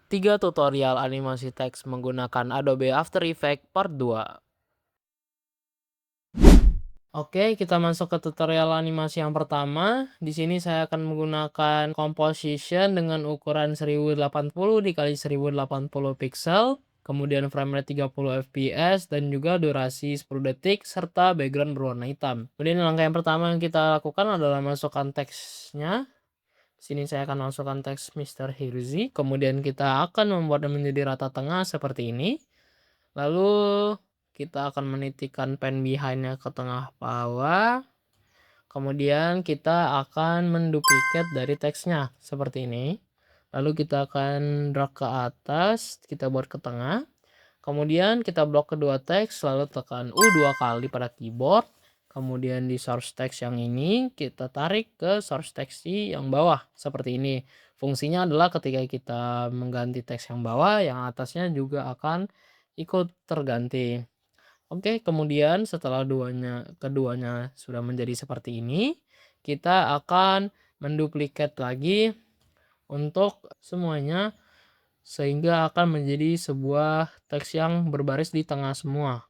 3 tutorial animasi teks menggunakan Adobe After Effects Part 2. Oke, kita masuk ke tutorial animasi yang pertama. Di sini saya akan menggunakan composition dengan ukuran 1080 dikali 1080 pixel, kemudian frame rate 30 fps dan juga durasi 10 detik serta background berwarna hitam. Kemudian langkah yang pertama yang kita lakukan adalah masukkan teksnya. Sini saya akan masukkan teks Mr. Hirzi. Kemudian kita akan membuatnya menjadi rata tengah seperti ini. Lalu kita akan menitikkan pen behind-nya ke tengah bawah. Kemudian kita akan menduplikat dari teksnya seperti ini. Lalu kita akan drag ke atas, kita buat ke tengah. Kemudian kita blok kedua teks, lalu tekan U 2 kali pada keyboard. Kemudian di source text yang ini kita tarik ke source text yang bawah seperti ini. Fungsinya adalah ketika kita mengganti teks yang bawah, yang atasnya juga akan ikut terganti. Oke, kemudian setelah keduanya sudah menjadi seperti ini, kita akan menduplikat lagi untuk semuanya sehingga akan menjadi sebuah teks yang berbaris di tengah semua.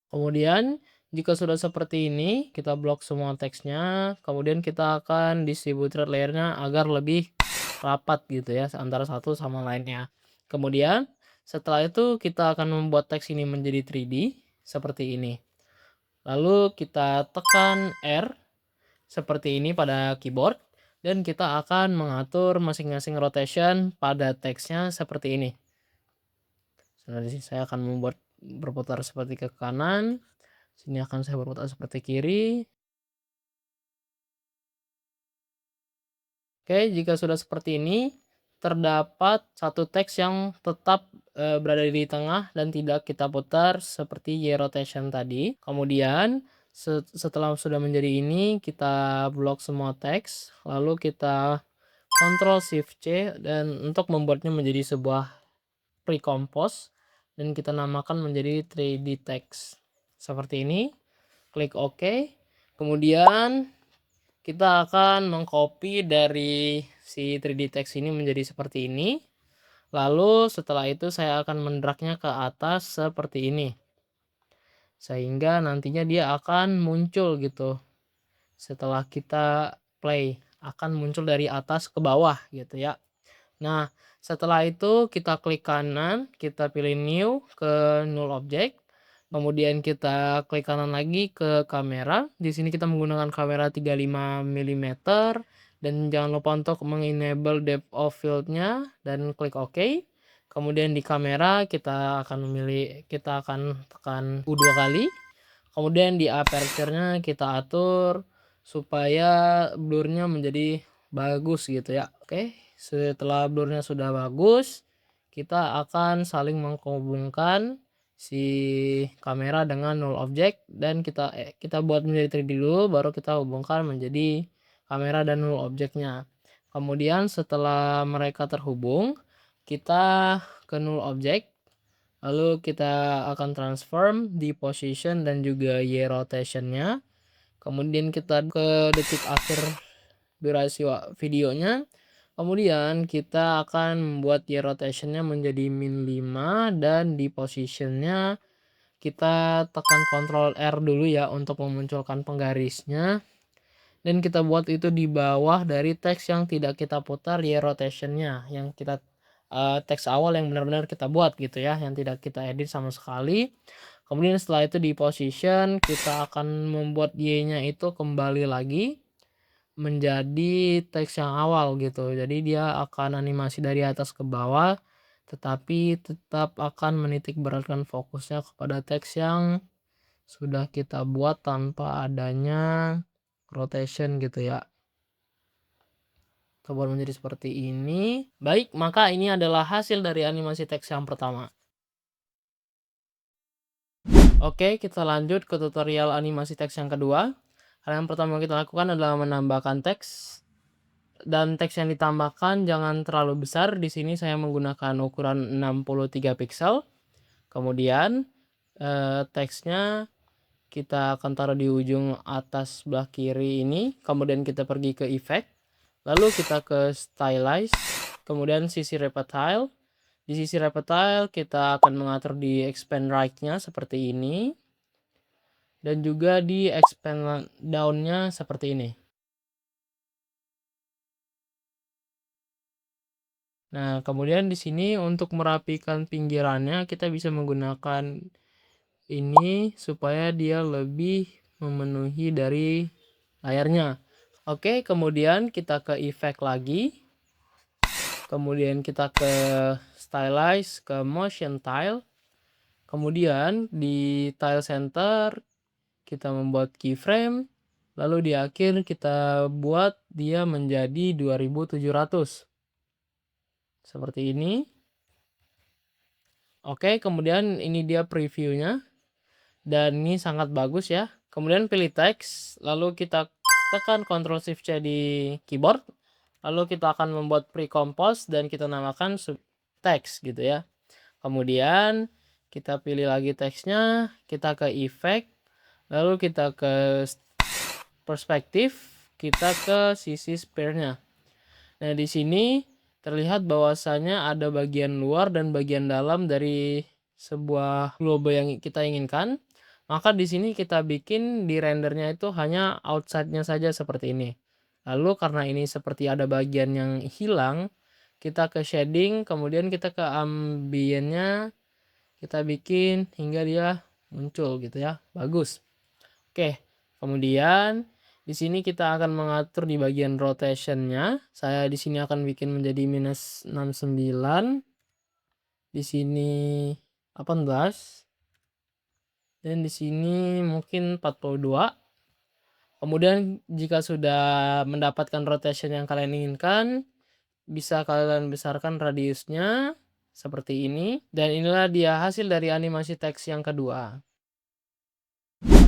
Kemudian jika sudah seperti ini, kita blok semua teksnya, kemudian kita akan distribute layernya agar lebih rapat gitu ya antara satu sama lainnya. Kemudian setelah itu kita akan membuat teks ini menjadi 3D seperti ini. Lalu kita tekan R seperti ini pada keyboard dan kita akan mengatur masing-masing rotation pada teksnya seperti ini. Jadi saya akan membuat berputar seperti ke kanan. Sini akan saya berputar seperti kiri. Oke, jika sudah seperti ini, terdapat satu teks yang tetap berada di tengah dan tidak kita putar seperti Y rotation tadi. Kemudian setelah sudah menjadi ini, kita blok semua teks, lalu kita Ctrl Shift C dan untuk membuatnya menjadi sebuah pre-compose dan kita namakan menjadi 3D text. Seperti ini. Klik OK. Kemudian kita akan mengcopy dari si 3D text ini menjadi seperti ini. Lalu setelah itu saya akan mendragnya ke atas seperti ini. Sehingga nantinya dia akan muncul gitu. Setelah kita play, akan muncul dari atas ke bawah gitu ya. Nah, setelah itu kita klik kanan, kita pilih new ke null object. Kemudian kita klik kanan lagi ke kamera. Di sini kita menggunakan kamera 35 mm dan jangan lupa untuk mengenable depth of field-nya dan klik OK. Kemudian di kamera kita akan tekan U2 kali. Kemudian di aperture-nya kita atur supaya blurnya menjadi bagus gitu ya. Oke, setelah blurnya sudah bagus, kita akan saling menghubungkan si kamera dengan null object dan kita buat menjadi 3D dulu, baru kita hubungkan menjadi kamera dan null objectnya. Kemudian setelah mereka terhubung, kita ke null object, lalu kita akan transform di position dan juga Y rotationnya. Kemudian kita ke detik akhir durasi videonya. Kemudian kita akan membuat Y rotationnya menjadi min 5 dan di positionnya kita tekan Ctrl R dulu ya untuk memunculkan penggarisnya. Dan kita buat itu di bawah dari teks yang tidak kita putar Y rotationnya, yang kita teks awal yang benar-benar kita buat gitu ya, yang tidak kita edit sama sekali. Kemudian setelah itu di position kita akan membuat Y-nya itu kembali lagi menjadi teks yang awal gitu. Jadi dia akan animasi dari atas ke bawah, tetapi tetap akan menitik beratkan fokusnya kepada teks yang sudah kita buat tanpa adanya rotation gitu ya. Kita buat menjadi seperti ini. Baik, maka ini adalah hasil dari animasi teks yang pertama. Oke, kita lanjut ke tutorial animasi teks yang kedua. Hal yang pertama kita lakukan adalah menambahkan teks. Dan teks yang ditambahkan jangan terlalu besar. Di sini saya menggunakan ukuran 63 pixel. Kemudian teksnya kita akan taruh di ujung atas sebelah kiri ini, kemudian kita pergi ke effect, lalu kita ke stylize, kemudian sisi reptile. Di sisi reptile kita akan mengatur di expand right-nya seperti ini, dan juga di expand down-nya seperti ini. Nah, kemudian di sini untuk merapikan pinggirannya kita bisa menggunakan ini supaya dia lebih memenuhi dari layarnya. Oke, kemudian kita ke effect lagi. Kemudian kita ke stylize, ke motion tile. Kemudian di tile center kita membuat keyframe. Lalu di akhir kita buat dia menjadi 2700. Seperti ini. Oke, kemudian ini dia previewnya. Dan ini sangat bagus ya. Kemudian pilih teks, lalu kita tekan Ctrl Shift C di keyboard. Lalu kita akan membuat pre-compose dan kita namakan teks gitu ya. Kemudian kita pilih lagi teksnya, kita ke effect, lalu kita ke perspektif, kita ke sisi sphere-nya. Nah, di sini terlihat bahwasanya ada bagian luar dan bagian dalam dari sebuah globe yang kita inginkan. Maka di sini kita bikin di rendernya itu hanya outside-nya saja seperti ini. Lalu karena ini seperti ada bagian yang hilang, kita ke shading, kemudian kita ke ambience-nya, kita bikin hingga dia muncul gitu ya. Bagus. Oke. Kemudian di sini kita akan mengatur di bagian rotation-nya. Saya di sini akan bikin menjadi -69. Di sini 18. Dan di sini mungkin 42. Kemudian jika sudah mendapatkan rotation yang kalian inginkan, bisa kalian besarkan radiusnya seperti ini. Dan inilah dia hasil dari animasi teks yang kedua.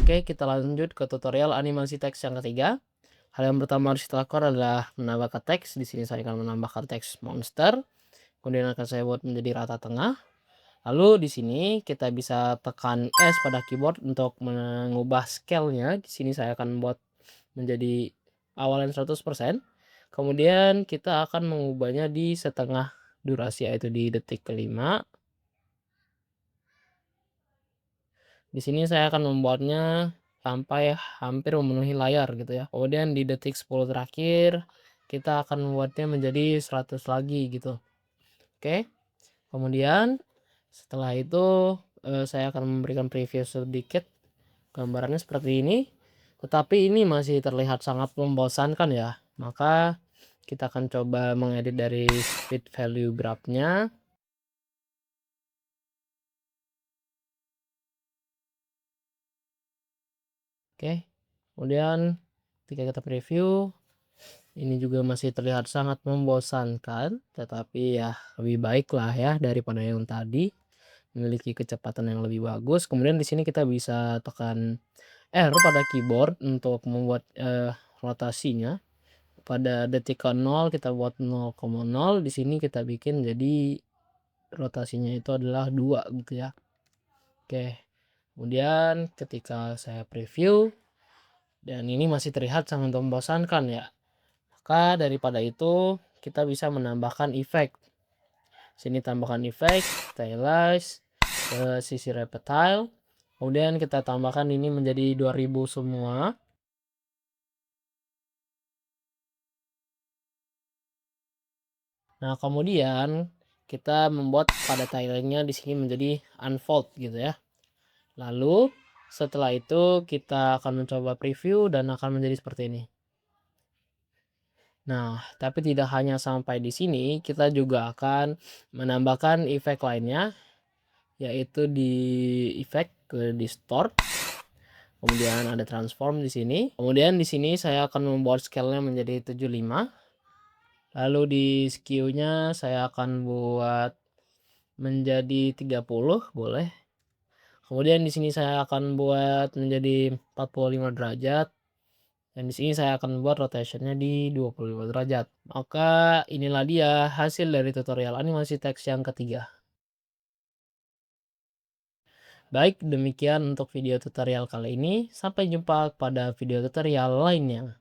Oke, kita lanjut ke tutorial animasi teks yang ketiga. Hal yang pertama harus kita lakukan adalah menambahkan teks. Di sini saya akan menambahkan teks monster. Kemudian akan saya buat menjadi rata tengah. Lalu di sini kita bisa tekan S pada keyboard untuk mengubah scale-nya. Di sini saya akan buat menjadi awalan 100%. Kemudian kita akan mengubahnya di setengah durasi, yaitu di detik kelima. Di sini saya akan membuatnya sampai hampir memenuhi layar gitu ya. Kemudian di detik 10 terakhir kita akan membuatnya menjadi 100 lagi gitu. Oke. Kemudian setelah itu saya akan memberikan preview sedikit. Gambarannya seperti ini. Tetapi ini masih terlihat sangat membosankan ya. Maka kita akan coba mengedit dari speed value graph-nya. Oke. Kemudian ketika kita preview, ini juga masih terlihat sangat membosankan, tetapi ya lebih baik lah ya daripada yang tadi, memiliki kecepatan yang lebih bagus. Kemudian di sini kita bisa tekan R pada keyboard untuk membuat rotasinya. Pada detik ke-0 kita buat 0,0, di sini kita bikin jadi rotasinya itu adalah 2 gitu ya. Oke. Kemudian ketika saya preview dan ini masih terlihat sangat membosankan ya. Maka daripada itu kita bisa menambahkan efek. Sini tambahkan efek, stylize ke sisi reptile. Kemudian kita tambahkan ini menjadi 2000 semua. Nah, kemudian kita membuat pada tilenya di sini menjadi unfold gitu ya. Lalu setelah itu kita akan mencoba preview dan akan menjadi seperti ini. Nah, tapi tidak hanya sampai di sini, kita juga akan menambahkan efek lainnya, yaitu di efek ke distort. Kemudian ada transform di sini. Kemudian di sini saya akan membuat scale-nya menjadi 75. Lalu di skew-nya saya akan buat menjadi 30, boleh. Kemudian di sini saya akan buat menjadi 45 derajat. Dan di sini saya akan buat rotationnya di 25 derajat. Maka inilah dia hasil dari tutorial animasi teks yang ketiga. Baik, demikian untuk video tutorial kali ini. Sampai jumpa pada video tutorial lainnya.